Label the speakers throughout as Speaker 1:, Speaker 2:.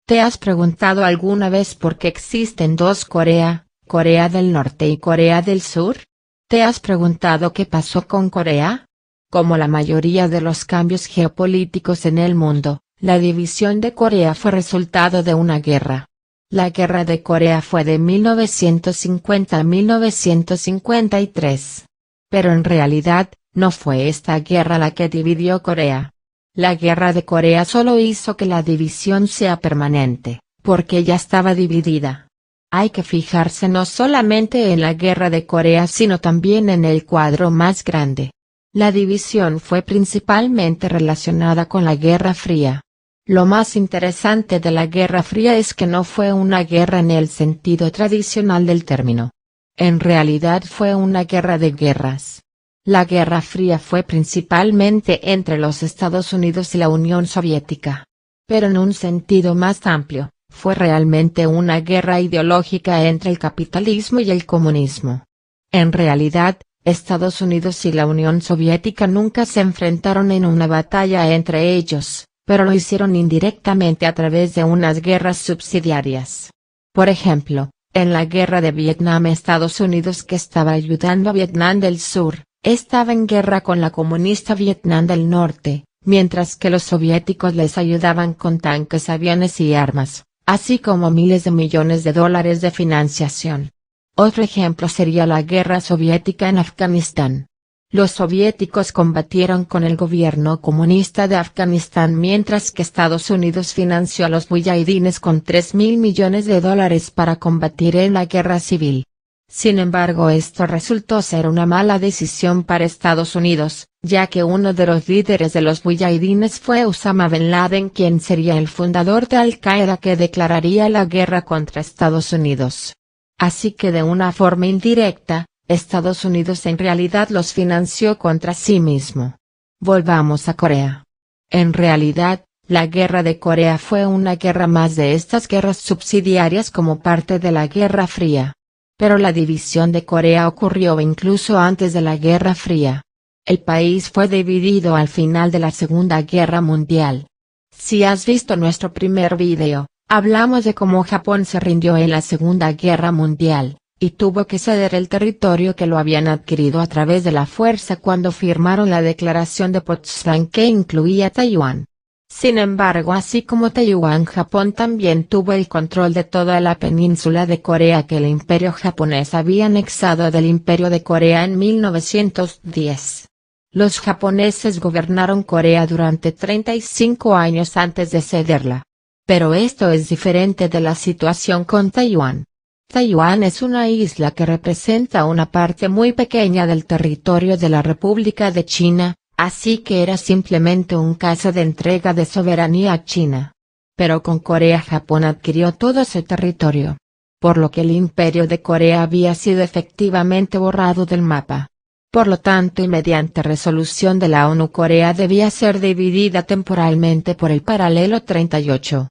Speaker 1: ¿Te has preguntado alguna vez por qué existen dos Corea, Corea del Norte y Corea del Sur? ¿Te has preguntado qué pasó con Corea? Como la mayoría de los cambios geopolíticos en el mundo, la división de Corea fue resultado de una guerra. La Guerra de Corea fue de 1950 a 1953. Pero en realidad, no fue esta guerra la que dividió Corea. La Guerra de Corea solo hizo que la división sea permanente, porque ya estaba dividida. Hay que fijarse no solamente en la Guerra de Corea sino también en el cuadro más grande. La división fue principalmente relacionada con la Guerra Fría. Lo más interesante de la Guerra Fría es que no fue una guerra en el sentido tradicional del término. En realidad fue una guerra de guerras. La Guerra Fría fue principalmente entre los Estados Unidos y la Unión Soviética. Pero en un sentido más amplio, fue realmente una guerra ideológica entre el capitalismo y el comunismo. En realidad, Estados Unidos y la Unión Soviética nunca se enfrentaron en una batalla entre ellos, pero lo hicieron indirectamente a través de unas guerras subsidiarias. Por ejemplo, en la guerra de Vietnam Estados Unidos, que estaba ayudando a Vietnam del Sur, estaba en guerra con la comunista Vietnam del Norte, mientras que los soviéticos les ayudaban con tanques, aviones y armas, así como miles de millones de dólares de financiación. Otro ejemplo sería la guerra soviética en Afganistán. Los soviéticos combatieron con el gobierno comunista de Afganistán mientras que Estados Unidos financió a los muyahidines con $3.000 millones para combatir en la guerra civil. Sin embargo, esto resultó ser una mala decisión para Estados Unidos, ya que uno de los líderes de los muyahidines fue Osama Bin Laden, quien sería el fundador de Al-Qaeda, que declararía la guerra contra Estados Unidos. Así que de una forma indirecta, Estados Unidos en realidad los financió contra sí mismo. Volvamos a Corea. En realidad, la Guerra de Corea fue una guerra más de estas guerras subsidiarias como parte de la Guerra Fría. Pero la división de Corea ocurrió incluso antes de la Guerra Fría. El país fue dividido al final de la Segunda Guerra Mundial. Si has visto nuestro primer video, hablamos de cómo Japón se rindió en la Segunda Guerra Mundial, y tuvo que ceder el territorio que lo habían adquirido a través de la fuerza cuando firmaron la Declaración de Potsdam, que incluía Taiwán. Sin embargo, así como Taiwán, Japón también tuvo el control de toda la península de Corea que el Imperio japonés había anexado del Imperio de Corea en 1910. Los japoneses gobernaron Corea durante 35 años antes de cederla. Pero esto es diferente de la situación con Taiwán. Taiwán es una isla que representa una parte muy pequeña del territorio de la República de China, así que era simplemente un caso de entrega de soberanía a China. Pero con Corea, Japón adquirió todo ese territorio. Por lo que el Imperio de Corea había sido efectivamente borrado del mapa. Por lo tanto, y mediante resolución de la ONU, Corea debía ser dividida temporalmente por el paralelo 38.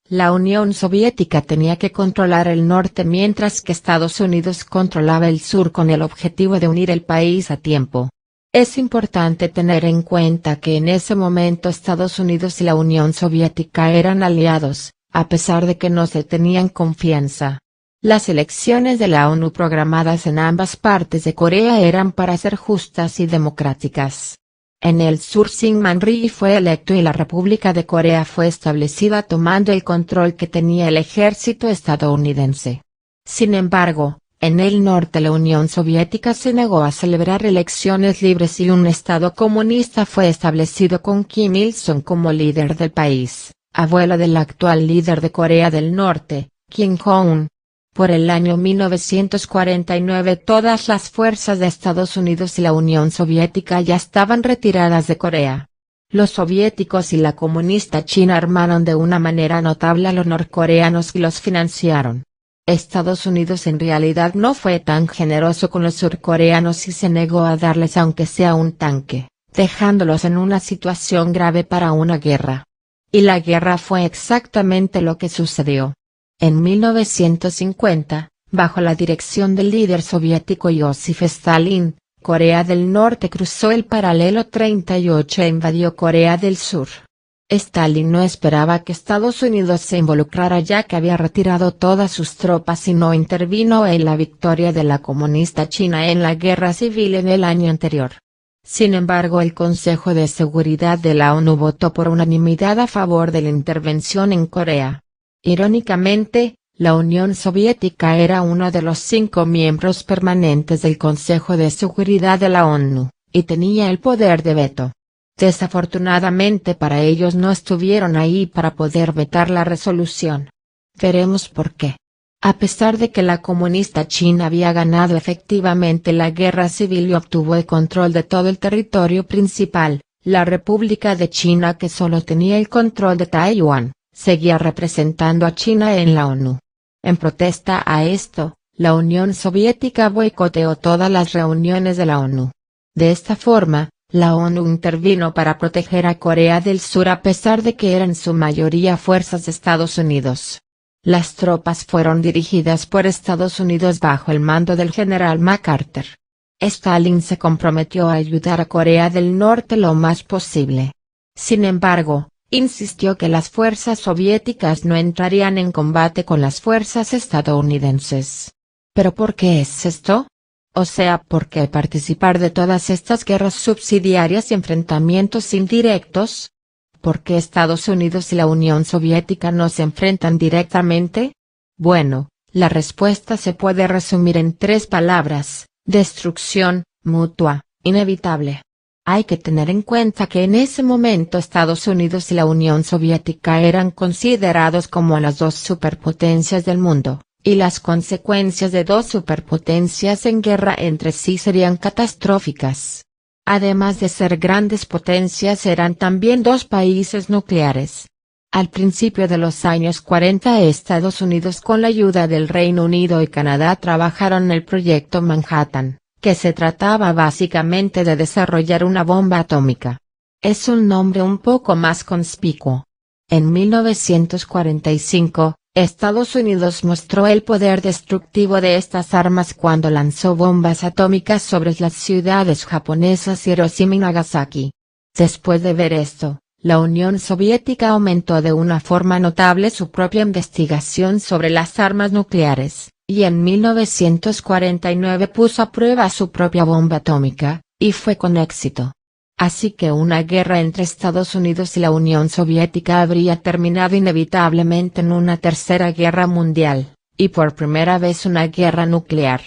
Speaker 1: La Unión Soviética tenía que controlar el norte mientras que Estados Unidos controlaba el sur con el objetivo de unir el país a tiempo. Es importante tener en cuenta que en ese momento Estados Unidos y la Unión Soviética eran aliados, a pesar de que no se tenían confianza. Las elecciones de la ONU programadas en ambas partes de Corea eran para ser justas y democráticas. En el sur, Syngman Rhee fue electo y la República de Corea fue establecida tomando el control que tenía el ejército estadounidense. Sin embargo, en el norte la Unión Soviética se negó a celebrar elecciones libres y un Estado comunista fue establecido con Kim Il-sung como líder del país, abuelo del actual líder de Corea del Norte, Kim Jong-un. Por el año 1949 todas las fuerzas de Estados Unidos y la Unión Soviética ya estaban retiradas de Corea. Los soviéticos y la comunista China armaron de una manera notable a los norcoreanos y los financiaron. Estados Unidos en realidad no fue tan generoso con los surcoreanos y se negó a darles aunque sea un tanque, dejándolos en una situación grave para una guerra. Y la guerra fue exactamente lo que sucedió. En 1950, bajo la dirección del líder soviético Joseph Stalin, Corea del Norte cruzó el paralelo 38 e invadió Corea del Sur. Stalin no esperaba que Estados Unidos se involucrara ya que había retirado todas sus tropas y no intervino en la victoria de la comunista China en la guerra civil en el año anterior. Sin embargo, el Consejo de Seguridad de la ONU votó por unanimidad a favor de la intervención en Corea. Irónicamente, la Unión Soviética era uno de los 5 miembros permanentes del Consejo de Seguridad de la ONU, y tenía el poder de veto. Desafortunadamente para ellos no estuvieron ahí para poder vetar la resolución. Veremos por qué. A pesar de que la comunista China había ganado efectivamente la guerra civil y obtuvo el control de todo el territorio principal, la República de China, que solo tenía el control de Taiwán, seguía representando a China en la ONU. En protesta a esto, la Unión Soviética boicoteó todas las reuniones de la ONU. De esta forma, la ONU intervino para proteger a Corea del Sur a pesar de que eran en su mayoría fuerzas de Estados Unidos. Las tropas fueron dirigidas por Estados Unidos bajo el mando del general MacArthur. Stalin se comprometió a ayudar a Corea del Norte lo más posible. Sin embargo, insistió que las fuerzas soviéticas no entrarían en combate con las fuerzas estadounidenses. ¿Pero por qué es esto? O sea, ¿por qué participar de todas estas guerras subsidiarias y enfrentamientos indirectos? ¿Por qué Estados Unidos y la Unión Soviética no se enfrentan directamente? Bueno, la respuesta se puede resumir en 3 palabras: destrucción mutua, inevitable. Hay que tener en cuenta que en ese momento Estados Unidos y la Unión Soviética eran considerados como las 2 superpotencias del mundo, y las consecuencias de 2 superpotencias en guerra entre sí serían catastróficas. Además de ser grandes potencias, eran también 2 países nucleares. Al principio de los años 40, Estados Unidos con la ayuda del Reino Unido y Canadá trabajaron en el Proyecto Manhattan, que se trataba básicamente de desarrollar una bomba atómica. Es un nombre un poco más conspicuo. En 1945, Estados Unidos mostró el poder destructivo de estas armas cuando lanzó bombas atómicas sobre las ciudades japonesas Hiroshima y Nagasaki. Después de ver esto, la Unión Soviética aumentó de una forma notable su propia investigación sobre las armas nucleares, y en 1949 puso a prueba su propia bomba atómica, y fue con éxito. Así que una guerra entre Estados Unidos y la Unión Soviética habría terminado inevitablemente en una tercera guerra mundial, y por primera vez una guerra nuclear.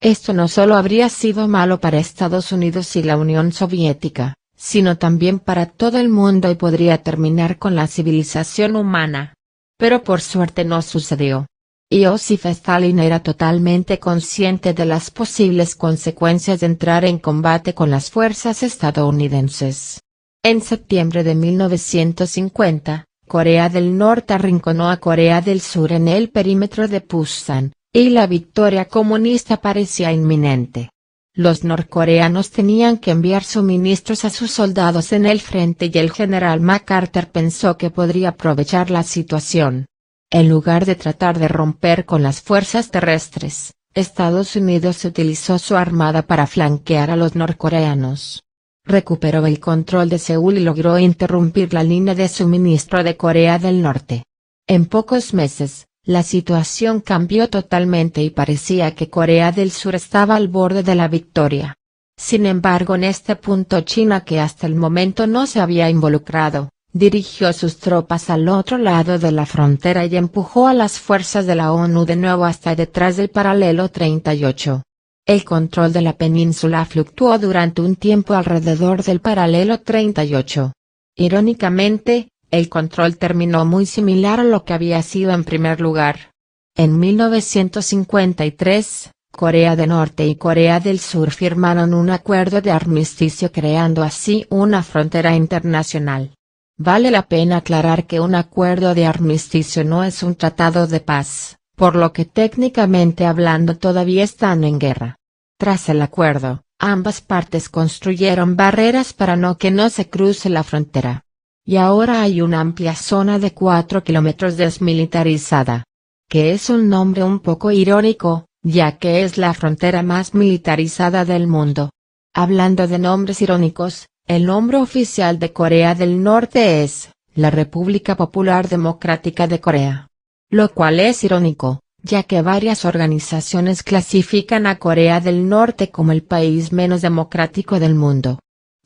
Speaker 1: Esto no solo habría sido malo para Estados Unidos y la Unión Soviética, sino también para todo el mundo y podría terminar con la civilización humana. Pero por suerte no sucedió. Iósif Stalin era totalmente consciente de las posibles consecuencias de entrar en combate con las fuerzas estadounidenses. En septiembre de 1950, Corea del Norte arrinconó a Corea del Sur en el perímetro de Pusan, y la victoria comunista parecía inminente. Los norcoreanos tenían que enviar suministros a sus soldados en el frente y el general MacArthur pensó que podría aprovechar la situación. En lugar de tratar de romper con las fuerzas terrestres, Estados Unidos utilizó su armada para flanquear a los norcoreanos. Recuperó el control de Seúl y logró interrumpir la línea de suministro de Corea del Norte. En pocos meses, la situación cambió totalmente y parecía que Corea del Sur estaba al borde de la victoria. Sin embargo, en este punto China, que hasta el momento no se había involucrado, dirigió sus tropas al otro lado de la frontera y empujó a las fuerzas de la ONU de nuevo hasta detrás del paralelo 38. El control de la península fluctuó durante un tiempo alrededor del paralelo 38. Irónicamente, el control terminó muy similar a lo que había sido en primer lugar. En 1953, Corea del Norte y Corea del Sur firmaron un acuerdo de armisticio creando así una frontera internacional. Vale la pena aclarar que un acuerdo de armisticio no es un tratado de paz, por lo que técnicamente hablando todavía están en guerra. Tras el acuerdo, ambas partes construyeron barreras para que no se cruce la frontera. Y ahora hay una amplia zona de 4 kilómetros desmilitarizada. Que es un nombre un poco irónico, ya que es la frontera más militarizada del mundo. Hablando de nombres irónicos, el nombre oficial de Corea del Norte es la República Popular Democrática de Corea. Lo cual es irónico, ya que varias organizaciones clasifican a Corea del Norte como el país menos democrático del mundo.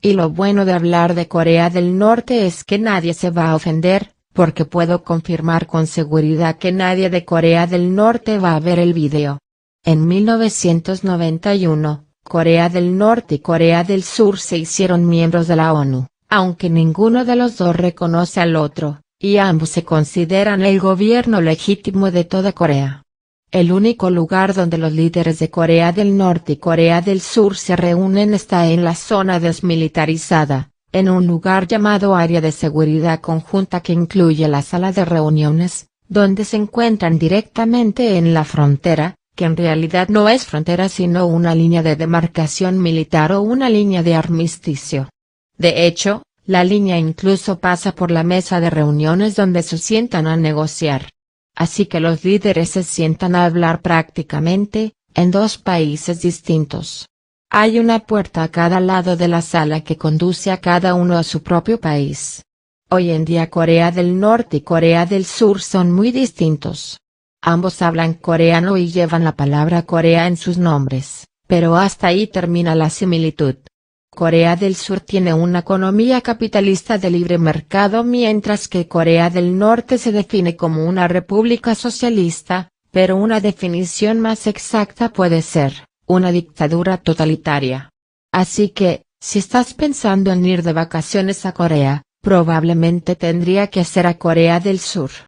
Speaker 1: Y lo bueno de hablar de Corea del Norte es que nadie se va a ofender, porque puedo confirmar con seguridad que nadie de Corea del Norte va a ver el video. En 1991, Corea del Norte y Corea del Sur se hicieron miembros de la ONU, aunque ninguno de los dos reconoce al otro, y ambos se consideran el gobierno legítimo de toda Corea. El único lugar donde los líderes de Corea del Norte y Corea del Sur se reúnen está en la zona desmilitarizada, en un lugar llamado Área de Seguridad Conjunta que incluye la sala de reuniones, donde se encuentran directamente en la frontera, que en realidad no es frontera sino una línea de demarcación militar o una línea de armisticio. De hecho, la línea incluso pasa por la mesa de reuniones donde se sientan a negociar. Así que los líderes se sientan a hablar prácticamente, en dos países distintos. Hay una puerta a cada lado de la sala que conduce a cada uno a su propio país. Hoy en día Corea del Norte y Corea del Sur son muy distintos. Ambos hablan coreano y llevan la palabra Corea en sus nombres, pero hasta ahí termina la similitud. Corea del Sur tiene una economía capitalista de libre mercado mientras que Corea del Norte se define como una república socialista, pero una definición más exacta puede ser, una dictadura totalitaria. Así que, si estás pensando en ir de vacaciones a Corea, probablemente tendría que ser a Corea del Sur.